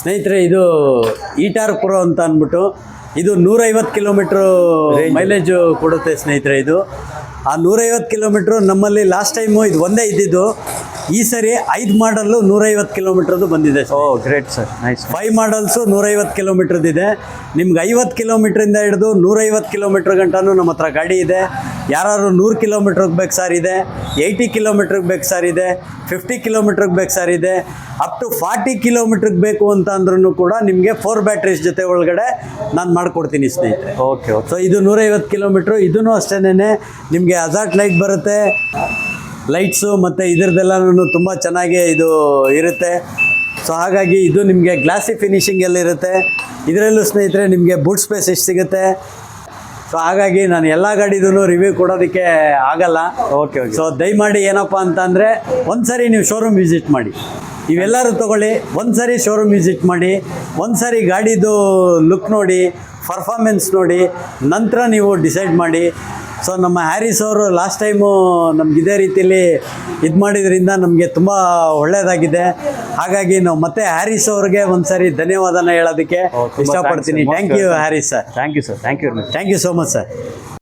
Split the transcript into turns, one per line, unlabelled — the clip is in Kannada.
ಸ್ನೇಹಿತರೆ, ಇದು ಈಟಾರ್ ಪ್ರೋ ಅಂತ ಅಂದ್ಬಿಟ್ಟು ಇದು 150 ಕಿಲೋಮೀಟ್ರು ಮೈಲೇಜು ಕೊಡುತ್ತೆ ಸ್ನೇಹಿತರೆ. ಇದು ಆ 150 ಕಿಲೋಮೀಟ್ರು ನಮ್ಮಲ್ಲಿ ಲಾಸ್ಟ್ ಟೈಮು ಇದು ಒಂದೇ ಇದ್ದಿದ್ದು. ಈ ಸರಿ 5 ಮಾಡಲ್ಲು 150 ಕಿಲೋಮೀಟ್ರದ್ದು ಬಂದಿದೆ.
Great sir, nice.
5 ಮಾಡಲ್ಸು 150 ಕಿಲೋಮೀಟ್ರದ್ದಿದೆ. ನಿಮ್ಗೆ 50 ಕಿಲೋಮೀಟ್ರಿಂದ ಹಿಡಿದು 150 ಕಿಲೋಮೀಟ್ರ್ ಗಂಟನೂ ನಮ್ಮ ಹತ್ರ ಗಾಡಿ ಇದೆ. ಯಾರು 100 ಕಿಲೋಮೀಟ್ರಿಗೆ ಬೇಕು ಸರ್ ಇದೆ, 80 ಕಿಲೋಮೀಟ್ರಿಗೆ ಬೇಕು ಸರ್ ಇದೆ, 50 ಕಿಲೋಮೀಟ್ರಿಗೆ ಬೇಕು ಸರ್ ಇದೆ, ಅಪ್ ಟು 40 ಕಿಲೋಮೀಟ್ರಿಗೆ ಬೇಕು ಅಂತ ಅಂದ್ರೂ ಕೂಡ ನಿಮಗೆ 4 ಬ್ಯಾಟ್ರೀಸ್ ಜೊತೆ ಒಳಗಡೆ ನಾನು ಮಾಡಿಕೊಡ್ತೀನಿ ಸ್ನೇಹಿತರೆ.
ಓಕೆ.
ಸೊ ಇದು 150 ಕಿಲೋಮೀಟ್ರು. ಇದೂ ಅಷ್ಟೇ, ನಿಮಗೆ ಹಜಾರ್ಟ್ ಲೈಟ್ ಬರುತ್ತೆ, ಲೈಟ್ಸು ಮತ್ತು ಇದ್ರದ್ದೆಲ್ಲನೂ ತುಂಬ ಚೆನ್ನಾಗಿ ಇದು ಇರುತ್ತೆ. ಸೊ ಹಾಗಾಗಿ ಇದು ನಿಮಗೆ ಗ್ಲಾಸಿ ಫಿನಿಷಿಂಗಲ್ಲಿರುತ್ತೆ. ಇದರಲ್ಲೂ ಸ್ನೇಹಿತರೆ ನಿಮಗೆ ಬೂಟ್ ಸ್ಪೇಸ್ ಎಷ್ಟು ಸಿಗುತ್ತೆ. ಸೊ ಹಾಗಾಗಿ ನಾನು ಎಲ್ಲ ಗಾಡಿದೂ ರಿವ್ಯೂ ಕೊಡೋದಕ್ಕೆ ಆಗಲ್ಲ.
ಓಕೆ.
ಸೊ ದಯಮಾಡಿ ಏನಪ್ಪ ಅಂತಂದರೆ ಒಂದು ಸರಿ ನೀವು ಶೋರೂಮ್ ವಿಸಿಟ್ ಮಾಡಿ. ನೀವೆಲ್ಲರೂ ತೊಗೊಳ್ಳಿ, ಒಂದು ಸರಿ ಶೋರೂಮ್ ವಿಸಿಟ್ ಮಾಡಿ, ಒಂದು ಸರಿ ಗಾಡಿದು ಲುಕ್ ನೋಡಿ, ಪರ್ಫಾರ್ಮೆನ್ಸ್ ನೋಡಿ, ನಂತರ ನೀವು ಡಿಸೈಡ್ ಮಾಡಿ. ಸೊ ನಮ್ಮ ಹ್ಯಾರಿಸ್ ಅವರು ಲಾಸ್ಟ್ ಟೈಮು ನಮ್ಗೆ ಇದೇ ರೀತಿಯಲ್ಲಿ ಇದು ಮಾಡಿದ್ರಿಂದ ನಮಗೆ ತುಂಬ ಒಳ್ಳೆಯದಾಗಿದೆ. ಹಾಗಾಗಿ ನಾವು ಮತ್ತೆ ಹ್ಯಾರಿಸ್ ಅವ್ರಿಗೆ ಒಂದು ಸರಿ ಧನ್ಯವಾದನ ಹೇಳೋದಕ್ಕೆ ಇಷ್ಟಪಡ್ತೀನಿ. Thank you Harris sir.
Thank you sir. Thank you
thank you so much sir.